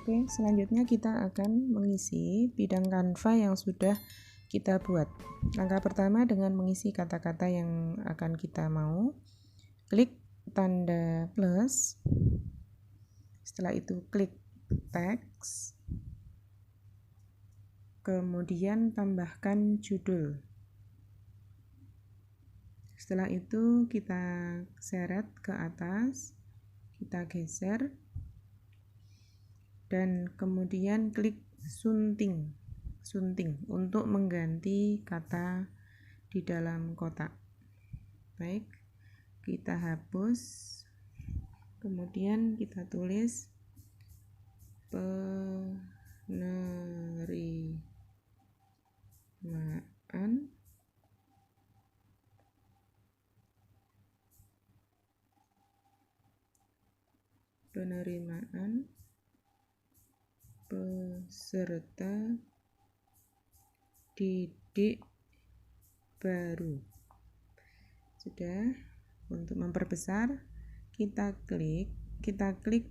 Oke, selanjutnya kita akan mengisi bidang Canva yang sudah kita buat. Langkah pertama dengan mengisi kata-kata yang akan kita mau. Klik tanda plus. Setelah itu klik teks. Kemudian tambahkan judul. Setelah itu kita seret ke atas, kita geser, dan kemudian klik sunting untuk mengganti kata di dalam kotak. Baik, kita hapus, kemudian kita tulis penerimaan peserta didik baru. Sudah. Untuk memperbesar kita klik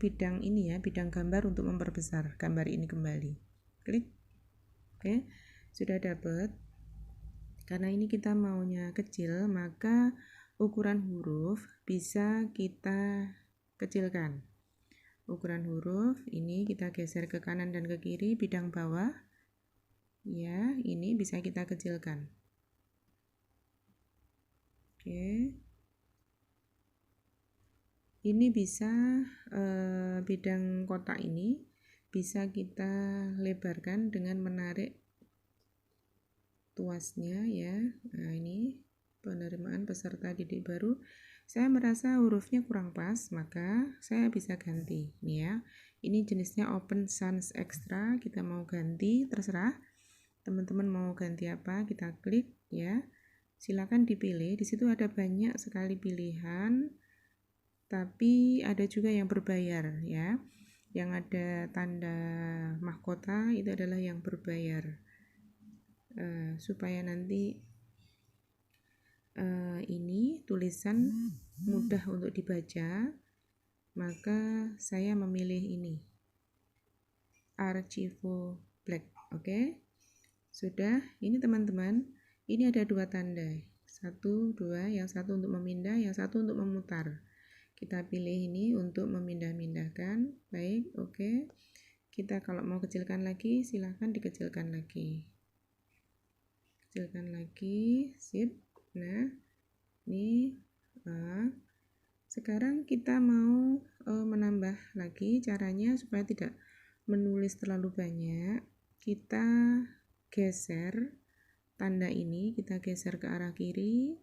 bidang ini ya, bidang gambar untuk memperbesar gambar ini kembali. Klik. Oke, sudah dapat. Karena ini kita maunya kecil, maka ukuran huruf bisa kita kecilkan. Ukuran huruf ini kita geser ke kanan dan ke kiri, bidang bawah. Ya, ini bisa kita kecilkan. Oke. Ini bisa bidang kotak ini bisa kita lebarkan dengan menarik tuasnya ya. Nah, ini penerimaan peserta didik baru. Saya merasa hurufnya kurang pas, maka saya bisa ganti. Ini ya. Ini jenisnya Open Sans Extra, kita mau ganti, terserah. Teman-teman mau ganti apa, kita klik ya. Silakan dipilih. Di situ ada banyak sekali pilihan. Tapi ada juga yang berbayar ya. Yang ada tanda mahkota itu adalah yang berbayar. Supaya nanti ini tulisan mudah untuk dibaca, maka saya memilih ini, Archivo Black. Oke, sudah. Ini teman-teman, ini ada dua tanda, 1, 2, yang satu untuk memindah, yang satu untuk memutar. Kita pilih ini untuk memindah-mindahkan. Baik, oke. Kita kalau mau kecilkan lagi, silahkan dikecilkan lagi. Kecilkan lagi, sip. Nah, ini sekarang kita mau menambah lagi. Caranya supaya tidak menulis terlalu banyak, kita geser tanda ini, kita geser ke arah kiri,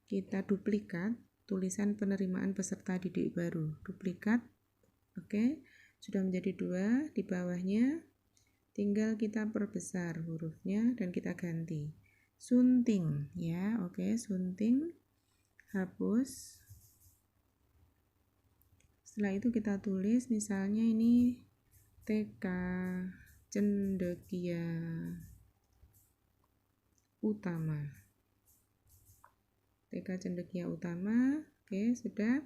kita duplikat tulisan penerimaan peserta didik baru, duplikat. Oke, sudah menjadi 2. Di bawahnya tinggal kita perbesar hurufnya dan kita ganti sunting ya. Oke, sunting, hapus. Setelah itu kita tulis misalnya ini TK Cendekia Utama. TK Cendekia Utama. Oke, sudah.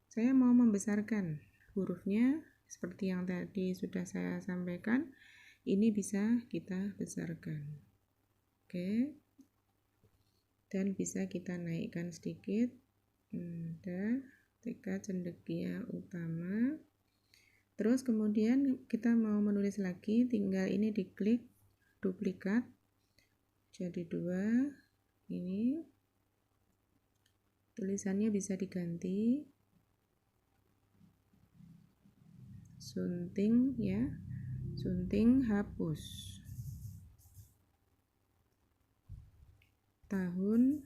Saya mau membesarkan hurufnya seperti yang tadi sudah saya sampaikan. Ini bisa kita besarkan. Oke. Dan bisa kita naikkan sedikit. TK Cendekia Utama. Terus kemudian kita mau menulis lagi, tinggal ini diklik duplikat. Jadi 2. Ini tulisannya bisa diganti. Sunting ya. Sunting, hapus. Tahun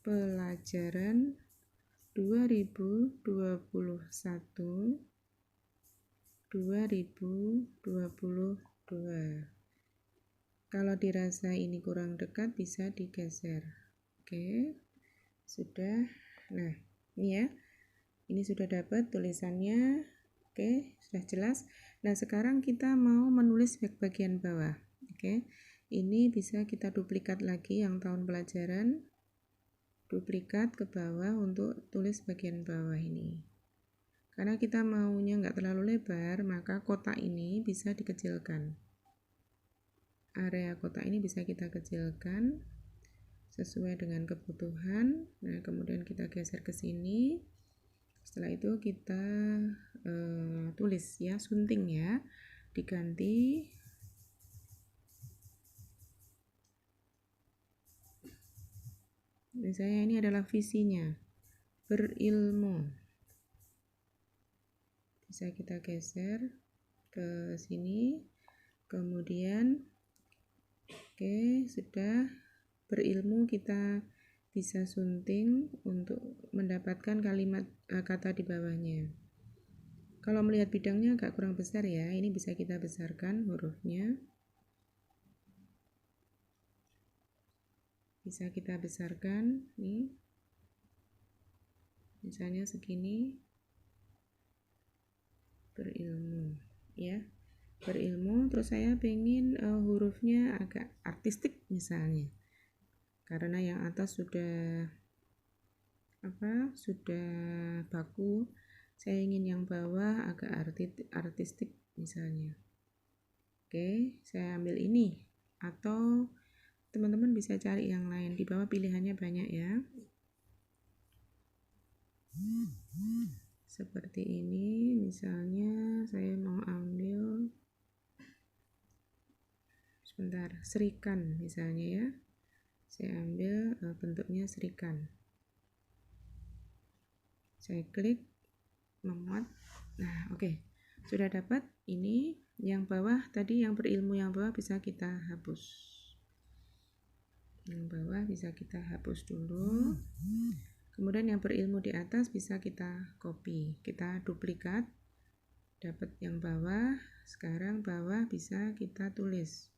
pelajaran 2021-2022. Kalau dirasa ini kurang dekat bisa digeser. Oke, sudah. Nah, ini ya. Ini sudah dapat tulisannya. Oke, sudah jelas. Nah, sekarang kita mau menulis bagian bawah. Oke, ini bisa kita duplikat lagi yang tahun pelajaran. Duplikat ke bawah untuk tulis bagian bawah ini. Karena kita maunya nggak terlalu lebar, maka kotak ini bisa dikecilkan. Area kotak ini bisa kita kecilkan sesuai dengan kebutuhan. Nah, kemudian kita geser ke sini. Setelah itu kita tulis ya, sunting ya, diganti misalnya ini adalah visinya, berilmu. Bisa kita geser ke sini, kemudian oke, sudah berilmu, kita bisa sunting untuk mendapatkan kalimat kata di bawahnya. Kalau melihat bidangnya agak kurang besar ya, ini bisa kita besarkan hurufnya. Bisa kita besarkan nih. Misalnya segini. Berilmu ya. Berilmu, terus saya pengen hurufnya agak artistik misalnya. Karena yang atas sudah baku, saya ingin yang bawah agak artistik misalnya. Oke, saya ambil ini, atau teman-teman bisa cari yang lain. Di bawah pilihannya banyak ya. Seperti ini, misalnya saya mau ambil sebentar, serikan misalnya ya. Saya ambil bentuknya serikan. Saya klik memuat. Nah, oke. Sudah dapat. Ini yang bawah tadi, yang berilmu yang bawah bisa kita hapus. Yang bawah bisa kita hapus dulu. Kemudian yang berilmu di atas bisa kita copy. Kita duplikat. Dapat yang bawah. Sekarang bawah bisa kita tulis.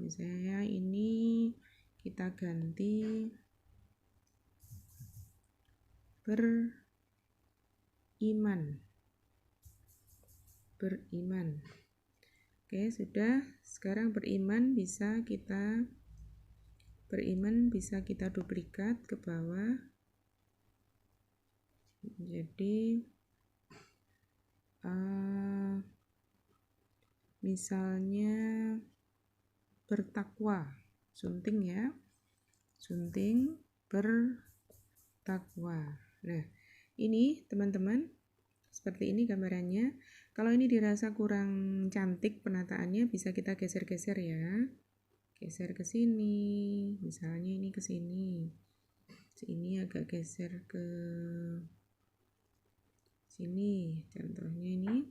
Misalnya ini kita ganti beriman. Oke, sudah. Sekarang beriman bisa kita duplikat ke bawah. Jadi misalnya bertakwa, sunting ya, sunting bertakwa. Nah, ini teman-teman, seperti ini gambarannya. Kalau ini dirasa kurang cantik penataannya, bisa kita geser-geser ya, geser ke sini, misalnya ini ke sini, sini agak geser ke sini, contohnya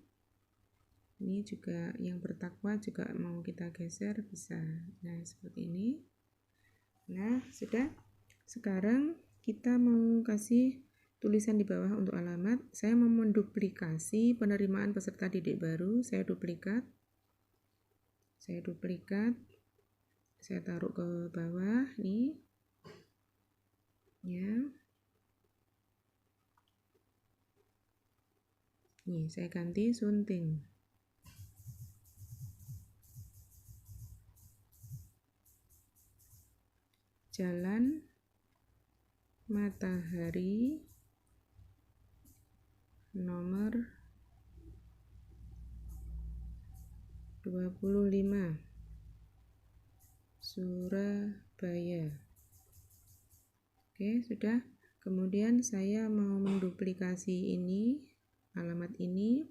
ini juga yang bertakwa juga mau kita geser, bisa. Nah, seperti ini. Nah, sudah. Sekarang kita mau kasih tulisan di bawah untuk alamat. Saya mau menduplikasi penerimaan peserta didik baru. Saya duplikat, saya taruh ke bawah nih ya. Nih, saya ganti sunting. Jalan Matahari nomor 25 Surabaya. Oke, sudah. Kemudian saya mau menduplikasi ini, alamat ini,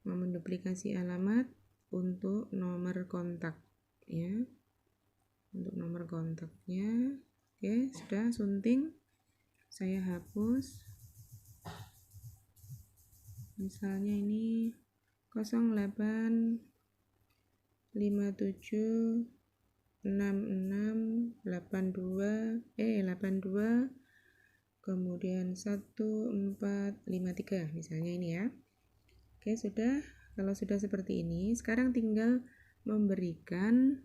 mau menduplikasi alamat untuk nomor kontak ya. Untuk nomor kontaknya. Oke, sudah, sunting. Saya hapus. Misalnya ini 08566882 kemudian 1453 misalnya ini ya. Oke, sudah. Kalau sudah seperti ini, sekarang tinggal memberikan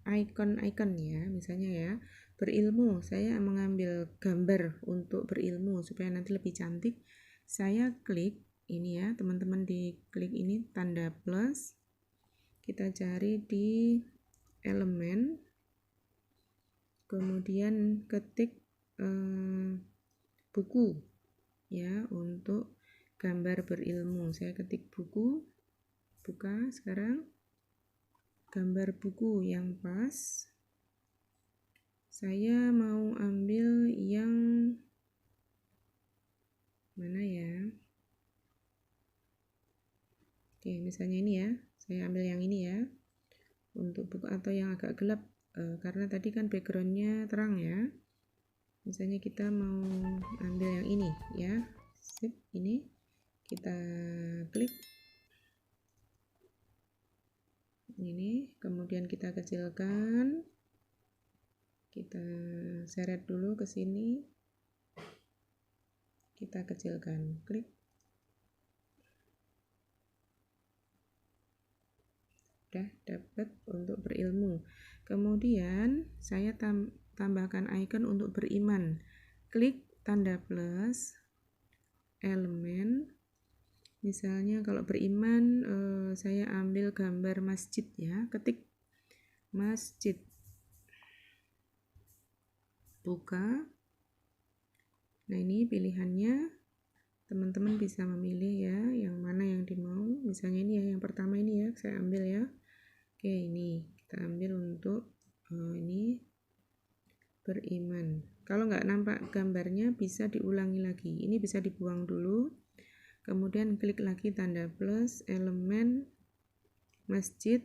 icon-icon ya, misalnya ya, berilmu. Saya mengambil gambar untuk berilmu supaya nanti lebih cantik. Saya klik ini ya, teman-teman, diklik ini tanda plus. Kita cari di elemen, kemudian ketik buku ya untuk gambar berilmu. Saya ketik buku, buka sekarang gambar buku yang pas. Saya mau ambil yang mana ya? Oke, misalnya ini ya, saya ambil yang ini ya untuk buku, atau yang agak gelap karena tadi kan backgroundnya terang ya. Misalnya kita mau ambil yang ini ya, sip, ini kita klik ini, kemudian kita kecilkan, kita seret dulu ke sini, kita kecilkan, klik. Udah dapat untuk berilmu. Kemudian saya tambahkan icon untuk beriman. Klik tanda plus, elemen. Misalnya kalau beriman saya ambil gambar masjid ya, ketik masjid, buka. Nah ini pilihannya, teman-teman bisa memilih ya yang mana yang dimau. Misalnya ini ya, yang pertama ini ya saya ambil ya. Oke, ini kita ambil untuk ini beriman. Kalau nggak nampak gambarnya bisa diulangi lagi. Ini bisa dibuang dulu. Kemudian klik lagi tanda plus, elemen masjid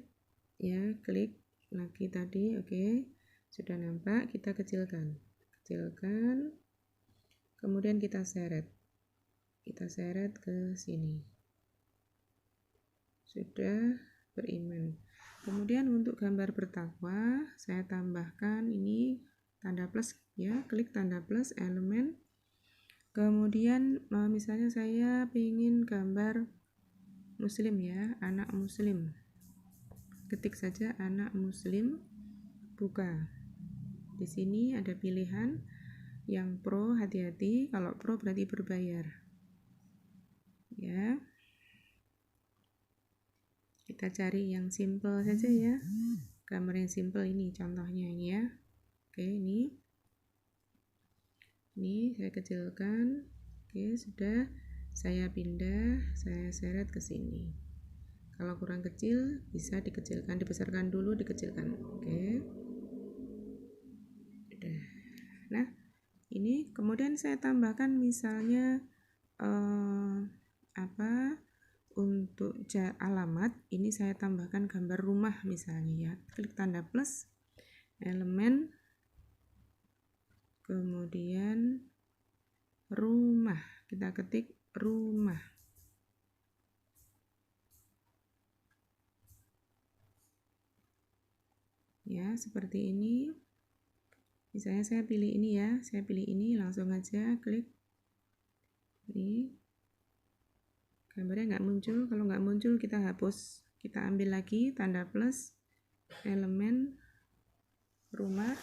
ya, klik lagi tadi. Oke, sudah nampak, kita kecilkan. Kecilkan. Kemudian kita seret. Kita seret ke sini. Sudah beriman. Kemudian untuk gambar bertakwa saya tambahkan ini tanda plus ya, klik tanda plus, elemen. Kemudian misalnya saya ingin gambar muslim ya, anak muslim. Ketik saja anak muslim, buka. Di sini ada pilihan yang pro, hati-hati, kalau pro berarti berbayar. Ya. Kita cari yang simple saja ya, gambar yang simple ini contohnya ini ya. Oke, ini saya kecilkan. Oke, sudah saya pindah, saya seret ke sini. Kalau kurang kecil bisa dikecilkan, dibesarkan dulu, dikecilkan. Oke, udah. Nah ini kemudian saya tambahkan misalnya untuk alamat, ini saya tambahkan gambar rumah misalnya ya, klik tanda plus, elemen, kemudian rumah, kita ketik rumah ya, seperti ini. Misalnya saya pilih ini ya, saya pilih ini, langsung aja klik ini, gambarnya nggak muncul. Kalau nggak muncul kita hapus, kita ambil lagi tanda plus, elemen, rumah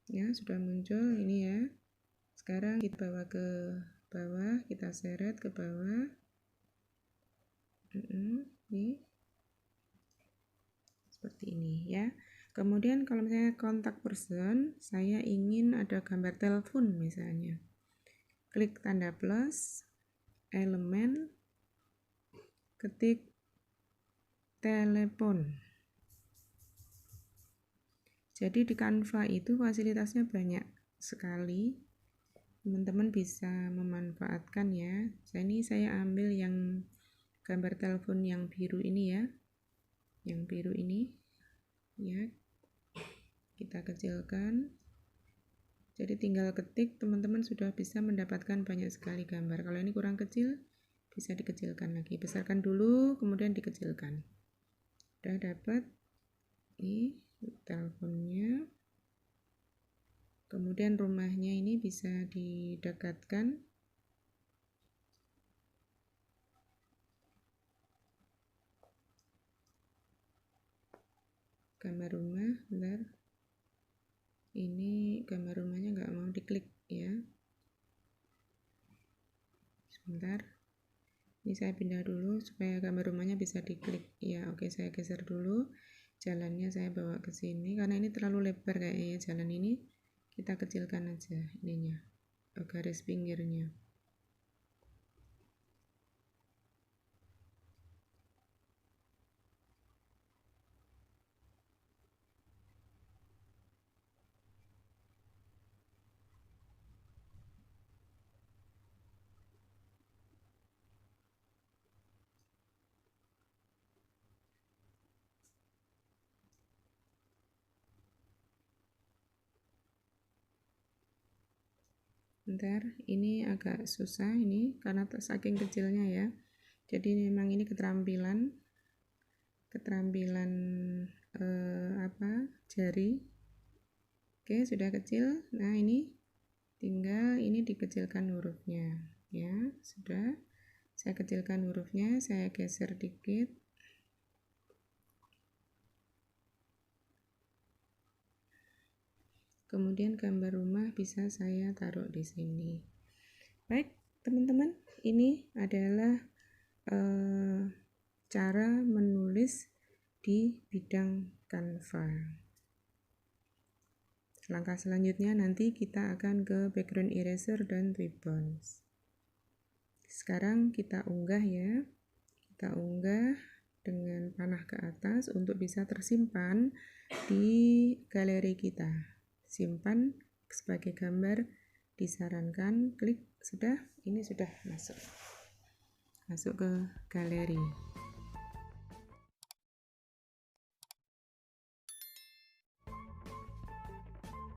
ya, sudah muncul ini ya. Sekarang kita bawa ke bawah, kita seret ke bawah. Ini seperti ini ya. Kemudian kalau misalnya kontak person, saya ingin ada gambar telepon misalnya, klik tanda plus, elemen, ketik telepon. Jadi di Canva itu fasilitasnya banyak sekali, teman-teman bisa memanfaatkan ya. Saya ambil yang gambar telepon yang biru ini ya, yang biru ini ya, kita kecilkan. Jadi tinggal ketik, teman-teman sudah bisa mendapatkan banyak sekali gambar. Kalau ini kurang kecil bisa dikecilkan lagi, besarkan dulu kemudian dikecilkan. Udah dapat ini teleponnya. Kemudian rumahnya ini bisa didekatkan. Gambar rumah, bentar. Ini gambar rumahnya nggak mau diklik ya. Sebentar. Ini saya pindah dulu supaya gambar rumahnya bisa diklik. Ya, oke, saya geser dulu. jalannya saya bawa ke sini karena ini terlalu lebar kayaknya jalan ini, kita kecilkan aja ininya, garis pinggirnya. Bentar, ini agak susah ini karena saking kecilnya ya. Jadi memang ini keterampilan jari. Oke, sudah kecil. Nah, ini tinggal ini dikecilkan hurufnya ya. Sudah, saya kecilkan hurufnya, saya geser dikit. Kemudian gambar rumah bisa saya taruh di sini. Baik, teman-teman, ini adalah cara menulis di bidang Canva. Langkah selanjutnya nanti kita akan ke background eraser dan ribbons. Sekarang kita unggah ya. Kita unggah dengan panah ke atas untuk bisa tersimpan di galeri kita. Simpan sebagai gambar, disarankan klik. Sudah, ini sudah masuk ke galeri.